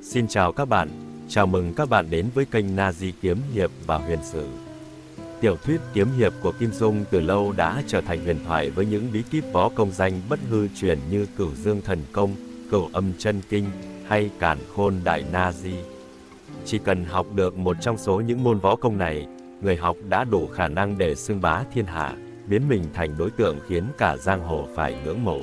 Xin chào các bạn, chào mừng các bạn đến với kênh Nazi Kiếm Hiệp và Huyền Sử. Tiểu thuyết kiếm hiệp của Kim Dung từ lâu đã trở thành huyền thoại với những bí kíp võ công danh bất hư truyền như Cửu Dương Thần Công, Cửu Âm Chân Kinh hay Càn Khôn Đại Nazi. Chỉ cần học được một trong số những môn võ công này, người học đã đủ khả năng để xưng bá thiên hạ, biến mình thành đối tượng khiến cả giang hồ phải ngưỡng mộ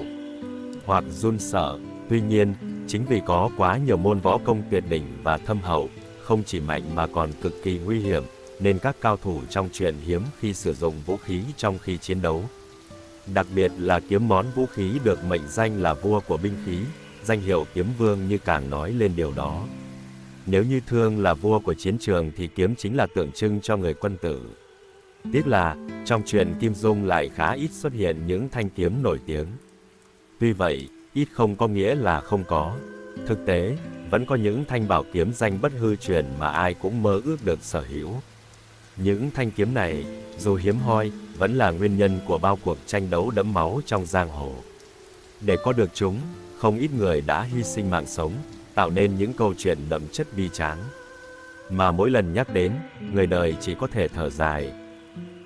hoặc run sợ. Tuy nhiên, chính vì có quá nhiều môn võ công tuyệt đỉnh và thâm hậu, không chỉ mạnh mà còn cực kỳ nguy hiểm, nên các cao thủ trong truyện hiếm khi sử dụng vũ khí trong khi chiến đấu. Đặc biệt là kiếm, món vũ khí được mệnh danh là vua của binh khí, danh hiệu kiếm vương như càng nói lên điều đó. Nếu như thương là vua của chiến trường thì kiếm chính là tượng trưng cho người quân tử. Tiếc là, trong truyện Kim Dung lại khá ít xuất hiện những thanh kiếm nổi tiếng. Tuy vậy, ít không có nghĩa là không có. Thực tế, vẫn có những thanh bảo kiếm danh bất hư truyền mà ai cũng mơ ước được sở hữu. Những thanh kiếm này, dù hiếm hoi, vẫn là nguyên nhân của bao cuộc tranh đấu đẫm máu trong giang hồ. Để có được chúng, không ít người đã hy sinh mạng sống, tạo nên những câu chuyện đậm chất bi tráng. Mà mỗi lần nhắc đến, người đời chỉ có thể thở dài.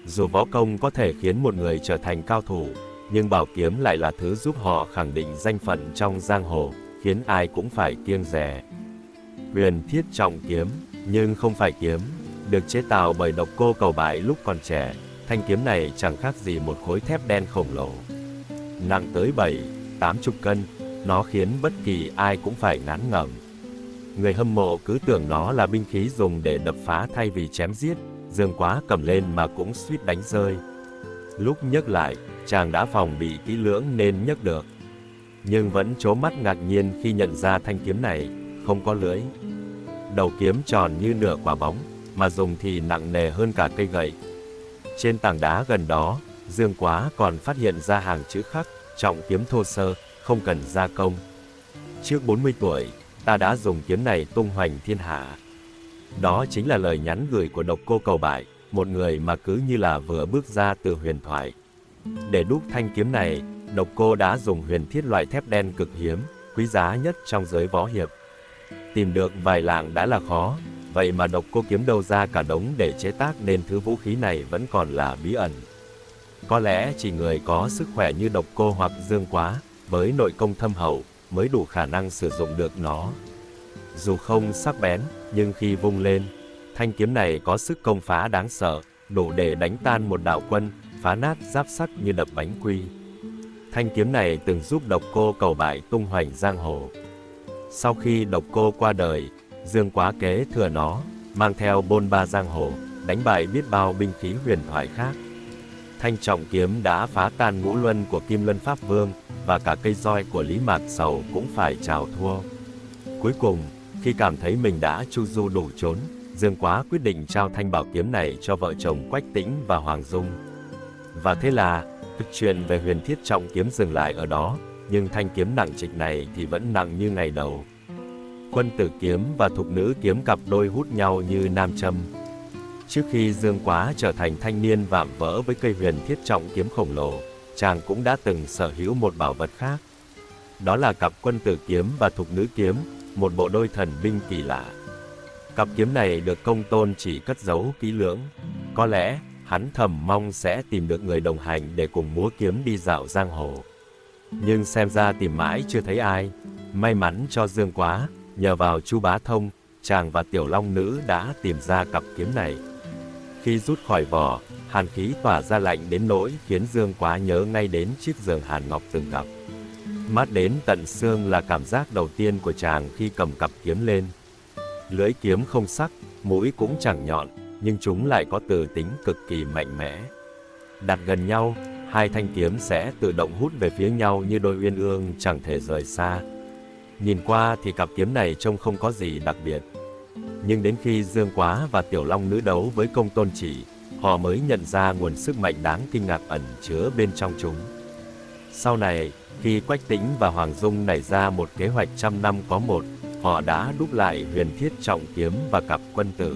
Dù võ công có thể khiến một người trở thành cao thủ, nhưng bảo kiếm lại là thứ giúp họ khẳng định danh phận trong giang hồ, khiến ai cũng phải kiêng dè. Huyền Thiết Trọng Kiếm, nhưng không phải kiếm, được chế tạo bởi Độc Cô Cầu Bại lúc còn trẻ, thanh kiếm này chẳng khác gì một khối thép đen khổng lồ. Nặng tới 7-80 cân, nó khiến bất kỳ ai cũng phải ngán ngẩm. Người hâm mộ cứ tưởng nó là binh khí dùng để đập phá thay vì chém giết, Dương Quá cầm lên mà cũng suýt đánh rơi. Lúc nhấc lại, chàng đã phòng bị kỹ lưỡng nên nhấc được. Nhưng vẫn trố mắt ngạc nhiên khi nhận ra thanh kiếm này không có lưỡi. Đầu kiếm tròn như nửa quả bóng, mà dùng thì nặng nề hơn cả cây gậy. Trên tảng đá gần đó, Dương Quá còn phát hiện ra hàng chữ khắc, trọng kiếm thô sơ, không cần gia công. Trước 40 tuổi, ta đã dùng kiếm này tung hoành thiên hạ. Đó chính là lời nhắn gửi của Độc Cô Cầu Bại, một người mà cứ như là vừa bước ra từ huyền thoại. Để đúc thanh kiếm này, Độc Cô đã dùng huyền thiết loại thép đen cực hiếm, quý giá nhất trong giới võ hiệp. Tìm được vài lạng đã là khó, vậy mà Độc Cô kiếm đâu ra cả đống để chế tác nên thứ vũ khí này vẫn còn là bí ẩn. Có lẽ chỉ người có sức khỏe như Độc Cô hoặc Dương Quá, với nội công thâm hậu, mới đủ khả năng sử dụng được nó. Dù không sắc bén, nhưng khi vung lên, thanh kiếm này có sức công phá đáng sợ, đủ để đánh tan một đạo quân, phá nát giáp sắt như đập bánh quy. Thanh kiếm này từng giúp Độc Cô Cầu Bại tung hoành giang hồ. Sau khi Độc Cô qua đời, Dương Quá kế thừa nó, mang theo bôn ba giang hồ, đánh bại biết bao binh khí huyền thoại khác. Thanh trọng kiếm đã phá tan ngũ luân của Kim Luân Pháp Vương, và cả cây roi của Lý Mạc Sầu cũng phải chào thua. Cuối cùng, khi cảm thấy mình đã chu du đủ chốn, Dương Quá quyết định trao thanh bảo kiếm này cho vợ chồng Quách Tĩnh và Hoàng Dung. Và thế là, chuyện về huyền thiết trọng kiếm dừng lại ở đó, nhưng thanh kiếm nặng trịch này thì vẫn nặng như ngày đầu. Quân tử kiếm và thục nữ kiếm cặp đôi hút nhau như nam châm. Trước khi Dương Quá trở thành thanh niên vạm vỡ với cây huyền thiết trọng kiếm khổng lồ, chàng cũng đã từng sở hữu một bảo vật khác. Đó là cặp quân tử kiếm và thục nữ kiếm, một bộ đôi thần binh kỳ lạ. Cặp kiếm này được Công Tôn chỉ cất giấu kỹ lưỡng. Có lẽ, hắn thầm mong sẽ tìm được người đồng hành để cùng múa kiếm đi dạo giang hồ. Nhưng xem ra tìm mãi chưa thấy ai. May mắn cho Dương Quá, nhờ vào Chu Bá Thông, chàng và Tiểu Long Nữ đã tìm ra cặp kiếm này. Khi rút khỏi vỏ, hàn khí tỏa ra lạnh đến nỗi khiến Dương Quá nhớ ngay đến chiếc giường hàn ngọc từng gặp. Mát đến tận xương là cảm giác đầu tiên của chàng khi cầm cặp kiếm lên. Lưỡi kiếm không sắc, mũi cũng chẳng nhọn, nhưng chúng lại có từ tính cực kỳ mạnh mẽ. Đặt gần nhau, hai thanh kiếm sẽ tự động hút về phía nhau như đôi uyên ương chẳng thể rời xa. Nhìn qua thì cặp kiếm này trông không có gì đặc biệt. Nhưng đến khi Dương Quá và Tiểu Long Nữ đấu với Công Tôn Chỉ, họ mới nhận ra nguồn sức mạnh đáng kinh ngạc ẩn chứa bên trong chúng. Sau này, khi Quách Tĩnh và Hoàng Dung nảy ra một kế hoạch 100 năm có một, họ đã đúc lại huyền thiết trọng kiếm và cặp quân tử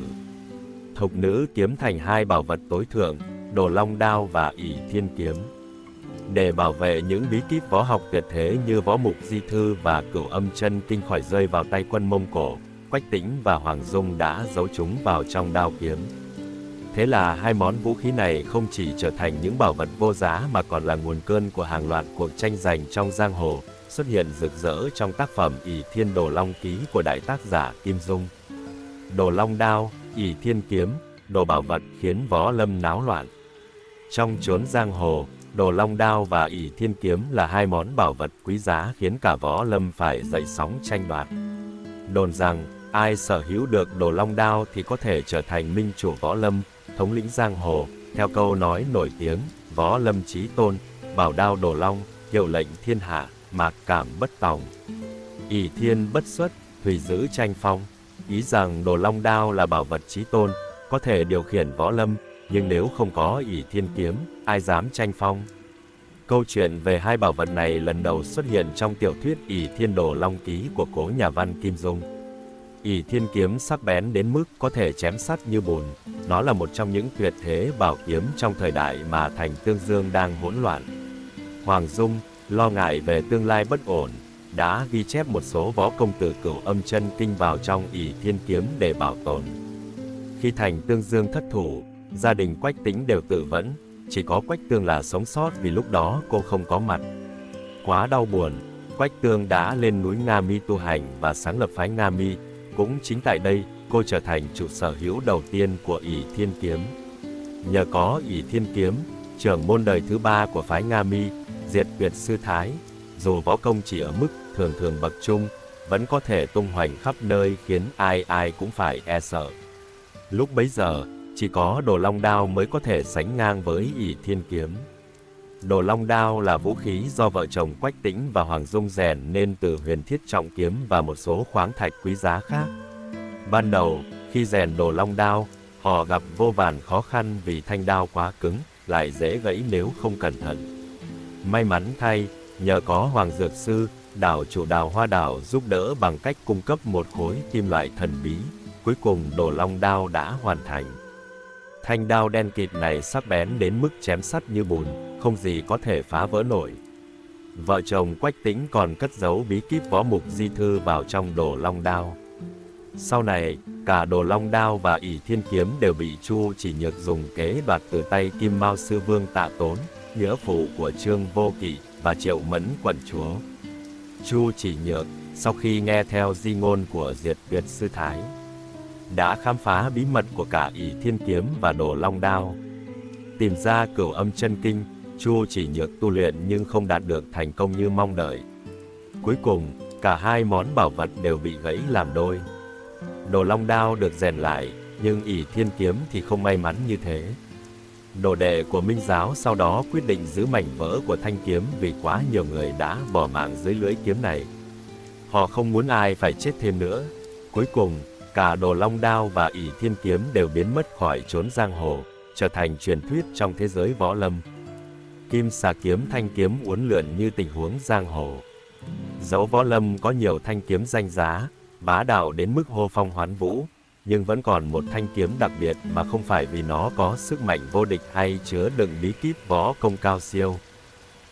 thục nữ kiếm thành hai bảo vật tối thượng, Đồ Long Đao và Ỷ Thiên Kiếm. Để bảo vệ những bí kíp võ học tuyệt thế như Võ Mục Di Thư và Cửu Âm Chân Kinh khỏi rơi vào tay quân Mông Cổ, Quách Tĩnh và Hoàng Dung đã giấu chúng vào trong đao kiếm. Thế là hai món vũ khí này không chỉ trở thành những bảo vật vô giá mà còn là nguồn cơn của hàng loạt cuộc tranh giành trong giang hồ, xuất hiện rực rỡ trong tác phẩm Ỷ Thiên Đồ Long Ký của đại tác giả Kim Dung. Đồ Long Đao, Ỷ Thiên Kiếm, đồ bảo vật khiến võ lâm náo loạn. Trong chốn giang hồ, Đồ Long Đao và Ỷ Thiên Kiếm là hai món bảo vật quý giá khiến cả võ lâm phải dậy sóng tranh đoạt. Đồn rằng, ai sở hữu được Đồ Long Đao thì có thể trở thành minh chủ võ lâm, thống lĩnh giang hồ, theo câu nói nổi tiếng, võ lâm chí tôn, bảo đao Đồ Long, hiệu lệnh thiên hạ, mạc cảm bất tòng. Ỷ thiên bất xuất, thủy giữ tranh phong. Ý rằng Đồ Long Đao là bảo vật chí tôn, có thể điều khiển võ lâm, nhưng nếu không có Ỷ Thiên Kiếm, ai dám tranh phong. Câu chuyện về hai bảo vật này lần đầu xuất hiện trong tiểu thuyết Ỷ Thiên Đồ Long Ký của cố nhà văn Kim Dung. Ỷ Thiên Kiếm sắc bén đến mức có thể chém sắt như bùn. Nó là một trong những tuyệt thế bảo kiếm trong thời đại mà thành Tương Dương đang hỗn loạn. Hoàng Dung, lo ngại về tương lai bất ổn, đã ghi chép một số võ công từ Cửu Âm Chân Kinh vào trong Ỷ Thiên Kiếm để bảo tồn. Khi thành Tương Dương thất thủ, gia đình Quách Tĩnh đều tự vẫn, chỉ có Quách Tương là sống sót vì lúc đó cô không có mặt. Quá đau buồn, Quách Tương đã lên núi Nga Mi tu hành và sáng lập phái Nga Mi. Cũng chính tại đây, cô trở thành chủ sở hữu đầu tiên của Ỷ Thiên Kiếm. Nhờ có Ỷ Thiên Kiếm, trưởng môn đời thứ ba của phái Nga Mi, Diệt Tuyệt Sư Thái, dù võ công chỉ ở mức thường thường bậc trung, vẫn có thể tung hoành khắp nơi khiến ai ai cũng phải e sợ. Lúc bấy giờ, chỉ có Đồ Long Đao mới có thể sánh ngang với Ỷ Thiên Kiếm. Đồ Long Đao là vũ khí do vợ chồng Quách Tĩnh và Hoàng Dung rèn nên từ huyền thiết trọng kiếm và một số khoáng thạch quý giá khác. Ban đầu, khi rèn Đồ Long Đao, họ gặp vô vàn khó khăn vì thanh đao quá cứng, lại dễ gãy nếu không cẩn thận. May mắn thay, nhờ có Hoàng Dược Sư, đảo chủ Đào Hoa Đảo giúp đỡ bằng cách cung cấp một khối kim loại thần bí, cuối cùng Đồ Long Đao đã hoàn thành. Thanh đao đen kịt này sắc bén đến mức chém sắt như bùn, không gì có thể phá vỡ nổi. Vợ chồng Quách Tĩnh còn cất giấu bí kíp Võ Mục Di Thư vào trong Đồ Long Đao. Sau này, cả Đồ Long Đao và Ỷ Thiên Kiếm đều bị Chu Chỉ Nhược dùng kế đoạt từ tay Kim Mao Sư Vương Tạ Tốn, nghĩa phụ của Trương Vô Kỵ và Triệu Mẫn quận chúa. Chu Chỉ Nhược, sau khi nghe theo di ngôn của Diệt Tuyệt Sư Thái, đã khám phá bí mật của cả Ỷ Thiên Kiếm và Đồ Long Đao. Tìm ra Cửu Âm Chân Kinh, Chu Chỉ Nhược tu luyện nhưng không đạt được thành công như mong đợi. Cuối cùng, cả hai món bảo vật đều bị gãy làm đôi. Đồ Long Đao được rèn lại, nhưng Ỷ Thiên Kiếm thì không may mắn như thế. Đồ đệ của Minh Giáo sau đó quyết định giữ mảnh vỡ của thanh kiếm vì quá nhiều người đã bỏ mạng dưới lưỡi kiếm này. Họ không muốn ai phải chết thêm nữa. Cuối cùng, cả Đồ Long Đao và Ỷ Thiên Kiếm đều biến mất khỏi chốn giang hồ, trở thành truyền thuyết trong thế giới võ lâm. Kim xà kiếm, thanh kiếm uốn lượn như tình huống giang hồ. Dẫu võ lâm có nhiều thanh kiếm danh giá, bá đạo đến mức hô phong hoán vũ, nhưng vẫn còn một thanh kiếm đặc biệt mà không phải vì nó có sức mạnh vô địch hay chứa đựng bí kíp võ công cao siêu.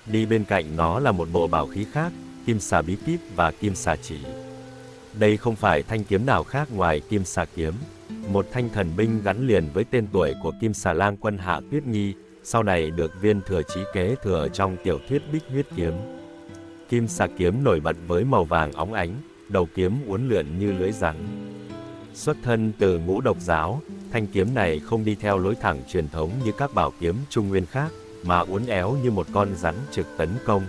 Đi bên cạnh nó là một bộ bảo khí khác, Kim xà bí kíp và Kim xà chỉ. Đây không phải thanh kiếm nào khác ngoài Kim xà kiếm, một thanh thần binh gắn liền với tên tuổi của Kim xà lang quân Hạ Tuyết Nghi, sau này được Viên Thừa Chí kế thừa trong tiểu thuyết Bích Huyết Kiếm. Kim xà kiếm nổi bật với màu vàng óng ánh, đầu kiếm uốn lượn như lưỡi rắn. Xuất thân từ Ngũ Độc giáo, thanh kiếm này không đi theo lối thẳng truyền thống như các bảo kiếm trung nguyên khác, mà uốn éo như một con rắn trực tấn công.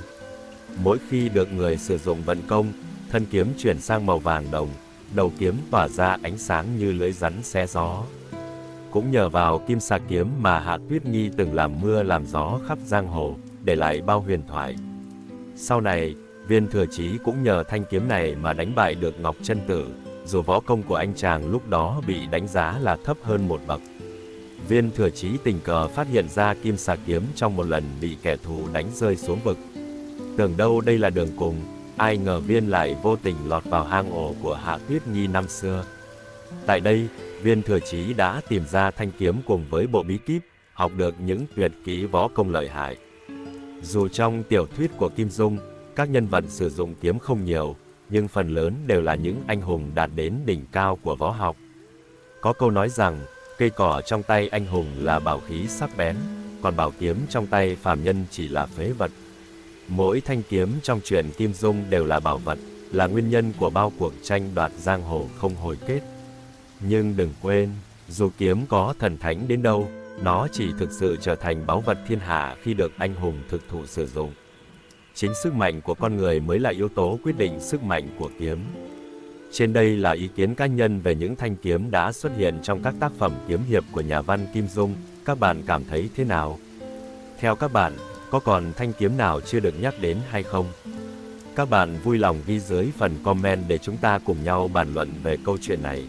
Mỗi khi được người sử dụng vận công, thân kiếm chuyển sang màu vàng đồng, đầu kiếm tỏa ra ánh sáng như lưỡi rắn xé gió. Cũng nhờ vào Kim xà kiếm mà Hạ Tuyết Nghi từng làm mưa làm gió khắp giang hồ, để lại bao huyền thoại. Sau này, Viên Thừa Chí cũng nhờ thanh kiếm này mà đánh bại được Ngọc Chân Tử, dù võ công của anh chàng lúc đó bị đánh giá là thấp hơn một bậc. Viên Thừa Chí tình cờ phát hiện ra Kim xà kiếm trong một lần bị kẻ thù đánh rơi xuống vực. Tưởng đâu đây là đường cùng, ai ngờ Viên lại vô tình lọt vào hang ổ của Hạ Tuyết Nghi năm xưa. Tại đây, Viên Thừa Chí đã tìm ra thanh kiếm cùng với bộ bí kíp, học được những tuyệt kỹ võ công lợi hại. Dù trong tiểu thuyết của Kim Dung, các nhân vật sử dụng kiếm không nhiều, nhưng phần lớn đều là những anh hùng đạt đến đỉnh cao của võ học. Có câu nói rằng, cây cỏ trong tay anh hùng là bảo khí sắc bén, còn bảo kiếm trong tay phàm nhân chỉ là phế vật. Mỗi thanh kiếm trong truyện Kim Dung đều là bảo vật, là nguyên nhân của bao cuộc tranh đoạt giang hồ không hồi kết. Nhưng đừng quên, dù kiếm có thần thánh đến đâu, nó chỉ thực sự trở thành báu vật thiên hạ khi được anh hùng thực thụ sử dụng. Chính sức mạnh của con người mới là yếu tố quyết định sức mạnh của kiếm. Trên đây là ý kiến cá nhân về những thanh kiếm đã xuất hiện trong các tác phẩm kiếm hiệp của nhà văn Kim Dung, các bạn cảm thấy thế nào? Theo các bạn, có còn thanh kiếm nào chưa được nhắc đến hay không? Các bạn vui lòng ghi dưới phần comment để chúng ta cùng nhau bàn luận về câu chuyện này.